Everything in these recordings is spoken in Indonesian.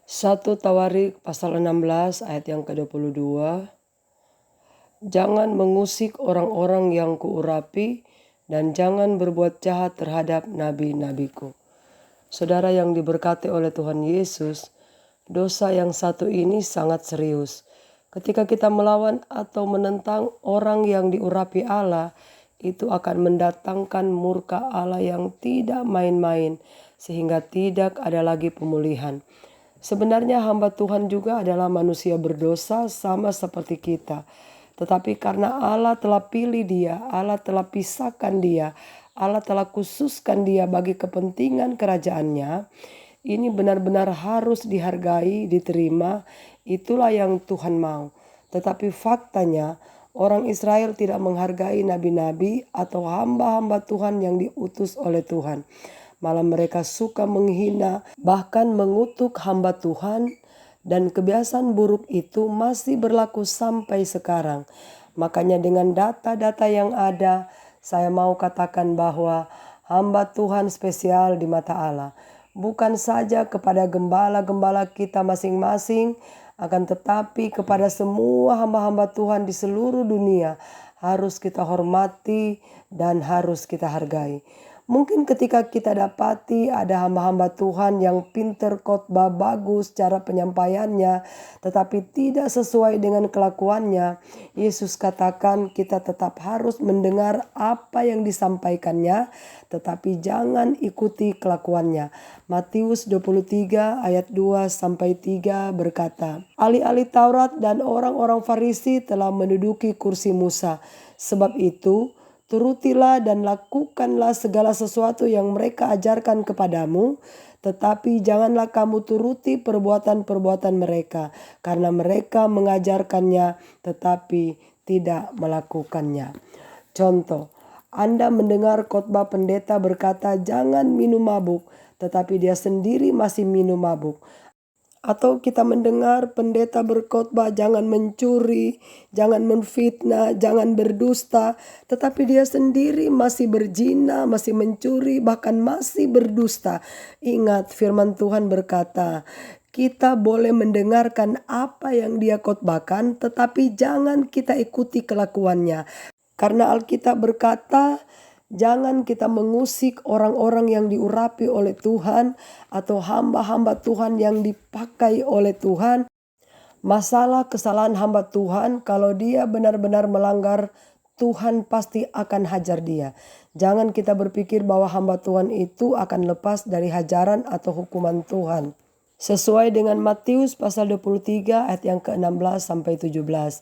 1 Tawarik pasal 16 ayat yang ke-22. Jangan mengusik orang-orang yang kuurapi dan jangan berbuat jahat terhadap nabi-nabiku. Saudara yang diberkati oleh Tuhan Yesus, dosa yang satu ini sangat serius. Ketika kita melawan atau menentang orang yang diurapi Allah, itu akan mendatangkan murka Allah yang tidak main-main, sehingga tidak ada lagi pemulihan. Sebenarnya hamba Tuhan juga adalah manusia berdosa sama seperti kita. Tetapi karena Allah telah pilih dia, Allah telah pisahkan dia, Allah telah khususkan dia bagi kepentingan kerajaannya, ini benar-benar harus dihargai, diterima, itulah yang Tuhan mau. Tetapi faktanya orang Israel tidak menghargai nabi-nabi atau hamba-hamba Tuhan yang diutus oleh Tuhan. Malah mereka suka menghina, bahkan mengutuk hamba Tuhan, dan kebiasaan buruk itu masih berlaku sampai sekarang. Makanya dengan data-data yang ada, saya mau katakan bahwa hamba Tuhan spesial di mata Allah. Bukan saja kepada gembala-gembala kita masing-masing, akan tetapi kepada semua hamba-hamba Tuhan di seluruh dunia harus kita hormati dan harus kita hargai. Mungkin ketika kita dapati ada hamba-hamba Tuhan yang pinter khotbah bagus cara penyampaiannya, tetapi tidak sesuai dengan kelakuannya, Yesus katakan kita tetap harus mendengar apa yang disampaikannya, tetapi jangan ikuti kelakuannya. Matius 23 ayat 2-3 berkata, ahli-ahli Taurat dan orang-orang Farisi telah menduduki kursi Musa. Sebab itu, turutilah dan lakukanlah segala sesuatu yang mereka ajarkan kepadamu, tetapi janganlah kamu turuti perbuatan-perbuatan mereka, karena mereka mengajarkannya tetapi tidak melakukannya. Contoh, Anda mendengar khotbah pendeta berkata jangan minum mabuk, tetapi dia sendiri masih minum mabuk. Atau kita mendengar pendeta berkhotbah jangan mencuri, jangan menfitnah, jangan berdusta, tetapi dia sendiri masih berzina, masih mencuri, bahkan masih berdusta. Ingat firman Tuhan berkata, kita boleh mendengarkan apa yang dia khotbahkan, tetapi jangan kita ikuti kelakuannya. Karena Alkitab berkata, jangan kita mengusik orang-orang yang diurapi oleh Tuhan atau hamba-hamba Tuhan yang dipakai oleh Tuhan. Masalah kesalahan hamba Tuhan, kalau dia benar-benar melanggar, Tuhan pasti akan hajar dia. Jangan kita berpikir bahwa hamba Tuhan itu akan lepas dari hajaran atau hukuman Tuhan. Sesuai dengan Matius pasal 23 ayat yang ke-16-17.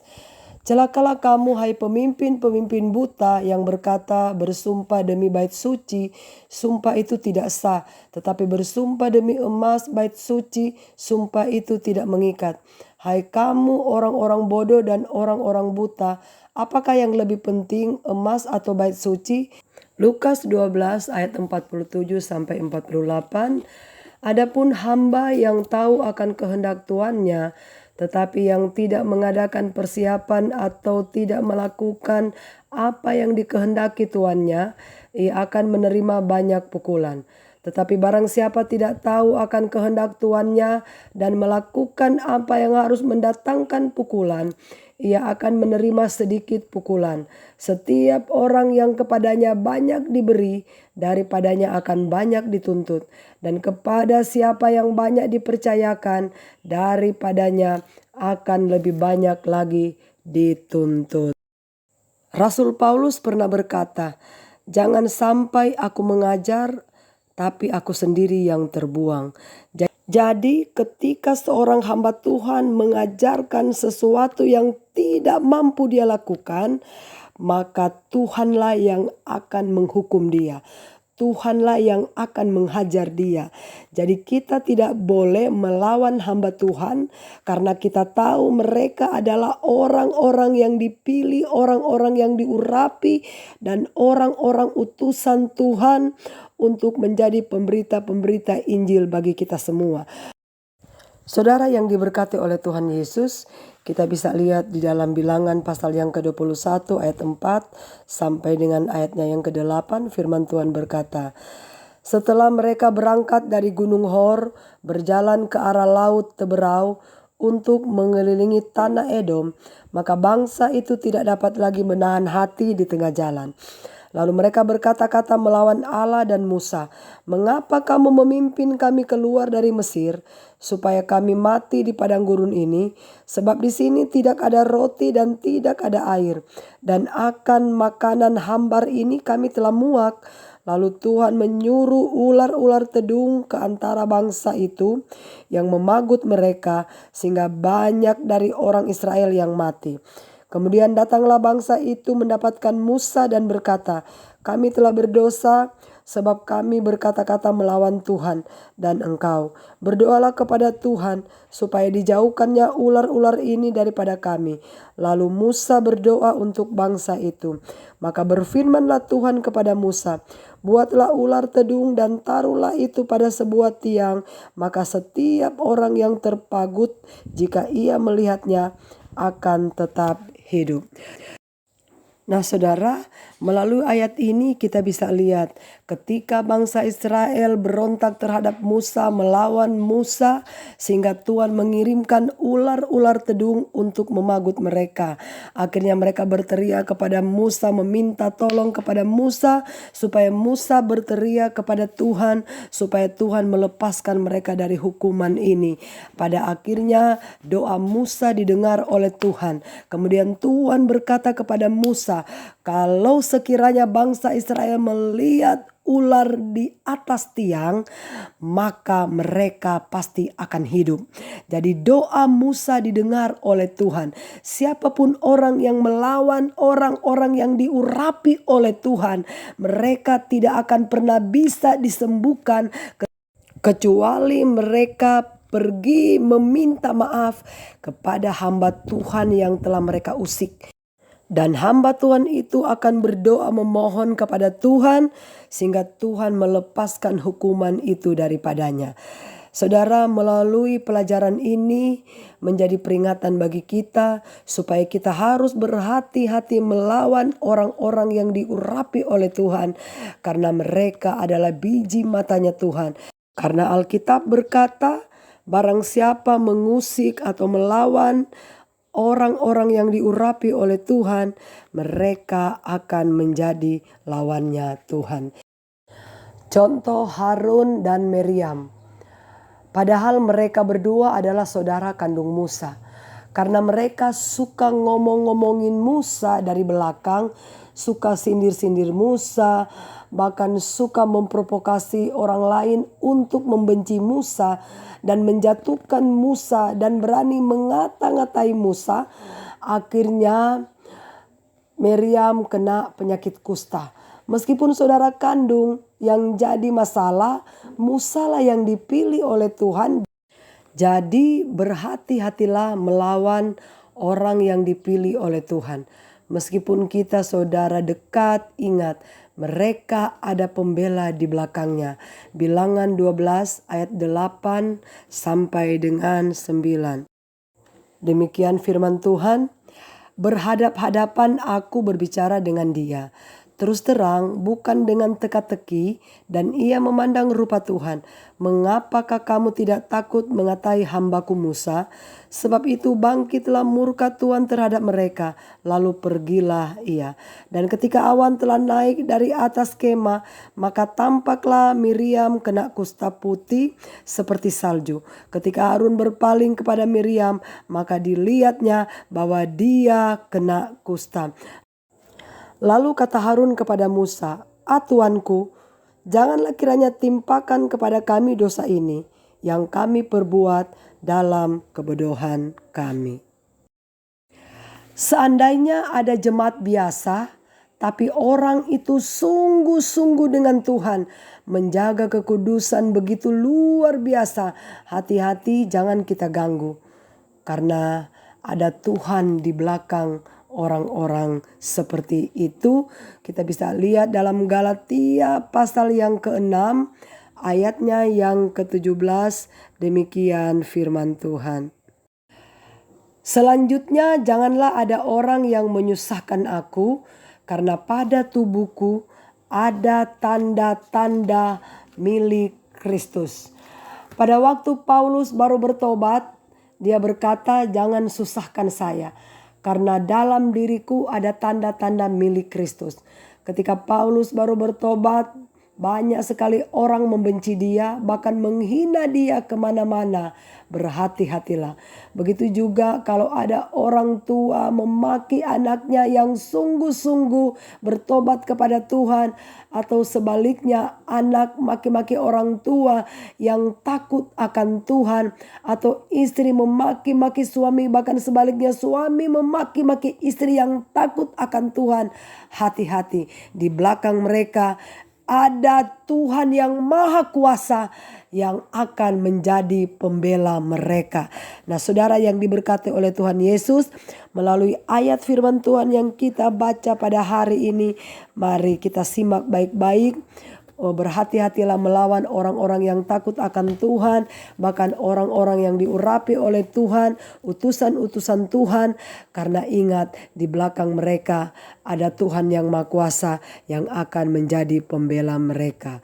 Celakalah kamu hai pemimpin-pemimpin buta yang berkata bersumpah demi bait suci, sumpah itu tidak sah. Tetapi bersumpah demi emas bait suci, sumpah itu tidak mengikat. Hai kamu orang-orang bodoh dan orang-orang buta, apakah yang lebih penting emas atau bait suci? Lukas 12 ayat 47-48. Adapun hamba yang tahu akan kehendak tuannya, tetapi yang tidak mengadakan persiapan atau tidak melakukan apa yang dikehendaki tuannya, ia akan menerima banyak pukulan. Tetapi barang siapa tidak tahu akan kehendak tuannya dan melakukan apa yang harus mendatangkan pukulan, ia akan menerima sedikit pukulan. Setiap orang yang kepadanya banyak diberi, daripadanya akan banyak dituntut. Dan kepada siapa yang banyak dipercayakan, daripadanya akan lebih banyak lagi dituntut. Rasul Paulus pernah berkata, jangan sampai aku mengajar, tapi aku sendiri yang terbuang. Jadi ketika seorang hamba Tuhan mengajarkan sesuatu yang tidak mampu dia lakukan, maka Tuhanlah yang akan menghukum dia. Tuhanlah yang akan menghajar dia. Jadi kita tidak boleh melawan hamba Tuhan karena kita tahu mereka adalah orang-orang yang dipilih, orang-orang yang diurapi, dan orang-orang utusan Tuhan untuk menjadi pemberita-pemberita Injil bagi kita semua. Saudara yang diberkati oleh Tuhan Yesus, kita bisa lihat di dalam Bilangan pasal yang ke-21 ayat 4 sampai dengan ayatnya yang ke-8, firman Tuhan berkata, Setelah mereka berangkat dari Gunung Hor, berjalan ke arah Laut Teberau untuk mengelilingi tanah Edom, maka bangsa itu tidak dapat lagi menahan hati di tengah jalan. Lalu mereka berkata-kata melawan Allah dan Musa, "Mengapa kamu memimpin kami keluar dari Mesir, supaya kami mati di padang gurun ini? Sebab di sini tidak ada roti dan tidak ada air, dan akan makanan hambar ini kami telah muak." Lalu Tuhan menyuruh ular-ular tedung ke antara bangsa itu yang memagut mereka, sehingga banyak dari orang Israel yang mati. Kemudian datanglah bangsa itu mendapatkan Musa dan berkata, "Kami telah berdosa sebab kami berkata-kata melawan Tuhan dan engkau. Berdoalah kepada Tuhan supaya dijauhkannya ular-ular ini daripada kami." Lalu Musa berdoa untuk bangsa itu. Maka berfirmanlah Tuhan kepada Musa, "Buatlah ular tedung dan taruhlah itu pada sebuah tiang, maka setiap orang yang terpagut, jika ia melihatnya, akan tetap hidup." Nah saudara, melalui ayat ini kita bisa lihat ketika bangsa Israel berontak terhadap Musa, melawan Musa, sehingga Tuhan mengirimkan ular-ular tedung untuk memagut mereka. Akhirnya mereka berteriak kepada Musa, meminta tolong kepada Musa, supaya Musa berteriak kepada Tuhan, supaya Tuhan melepaskan mereka dari hukuman ini. Pada akhirnya doa Musa didengar oleh Tuhan. Kemudian Tuhan berkata kepada Musa, "Kalau sekiranya bangsa Israel melihat ular di atas tiang, maka mereka pasti akan hidup." Jadi doa Musa didengar oleh Tuhan. Siapapun orang yang melawan orang-orang yang diurapi oleh Tuhan, mereka tidak akan pernah bisa disembuhkan kecuali mereka pergi meminta maaf kepada hamba Tuhan yang telah mereka usik. Dan hamba Tuhan itu akan berdoa memohon kepada Tuhan sehingga Tuhan melepaskan hukuman itu daripadanya. Saudara, melalui pelajaran ini menjadi peringatan bagi kita supaya kita harus berhati-hati melawan orang-orang yang diurapi oleh Tuhan, karena mereka adalah biji matanya Tuhan. Karena Alkitab berkata, barang siapa mengusik atau melawan orang-orang yang diurapi oleh Tuhan, mereka akan menjadi lawannya Tuhan. Contoh Harun dan Miriam. Padahal mereka berdua adalah saudara kandung Musa. Karena mereka suka ngomong-ngomongin Musa dari belakang, suka sindir-sindir Musa, bahkan suka memprovokasi orang lain untuk membenci Musa dan menjatuhkan Musa dan berani mengata-ngatai Musa. Akhirnya Miriam kena penyakit kusta. Meskipun saudara kandung yang jadi masalah, Musa lah yang dipilih oleh Tuhan. Jadi berhati-hatilah melawan orang yang dipilih oleh Tuhan. Meskipun kita saudara dekat, ingat mereka ada pembela di belakangnya. Bilangan 12 ayat 8 sampai dengan 9. Demikian firman Tuhan. "Berhadap-hadapan aku berbicara dengan dia, terus terang, bukan dengan teka-teki, dan ia memandang rupa Tuhan. Mengapakah kamu tidak takut mengatai hambaku Musa? Sebab itu bangkitlah murka Tuhan terhadap mereka, lalu pergilah ia. Dan ketika awan telah naik dari atas kemah, maka tampaklah Miriam kena kusta putih seperti salju. Ketika Harun berpaling kepada Miriam, maka dilihatnya bahwa dia kena kusta. Lalu kata Harun kepada Musa, Tuanku, janganlah kiranya timpakan kepada kami dosa ini yang kami perbuat dalam kebodohan kami." Seandainya ada jemaat biasa, tapi orang itu sungguh-sungguh dengan Tuhan, menjaga kekudusan begitu luar biasa, hati-hati jangan kita ganggu. Karena ada Tuhan di belakang orang-orang seperti itu. Kita bisa lihat dalam Galatia pasal yang ke-6 ayatnya yang ke-17, demikian firman Tuhan. "Selanjutnya janganlah ada orang yang menyusahkan aku, karena pada tubuhku ada tanda-tanda milik Kristus. Pada waktu Paulus baru bertobat, dia berkata, "Jangan susahkan saya, karena dalam diriku ada tanda-tanda milik Kristus." Ketika Paulus baru bertobat, banyak sekali orang membenci dia, bahkan menghina dia kemana-mana. Berhati-hatilah. Begitu juga kalau ada orang tua memaki anaknya yang sungguh-sungguh bertobat kepada Tuhan, atau sebaliknya anak maki-maki orang tua yang takut akan Tuhan, atau istri memaki-maki suami, bahkan sebaliknya suami memaki-maki istri yang takut akan Tuhan. Hati-hati, di belakang mereka ada Tuhan yang maha kuasa yang akan menjadi pembela mereka. Nah, saudara yang diberkati oleh Tuhan Yesus, melalui ayat firman Tuhan yang kita baca pada hari ini, mari kita simak baik-baik. Berhati-hatilah melawan orang-orang yang takut akan Tuhan, bahkan orang-orang yang diurapi oleh Tuhan, utusan-utusan Tuhan. Karena ingat, di belakang mereka ada Tuhan yang Maha Kuasa yang akan menjadi pembela mereka.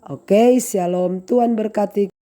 Oke, shalom. Tuhan berkati.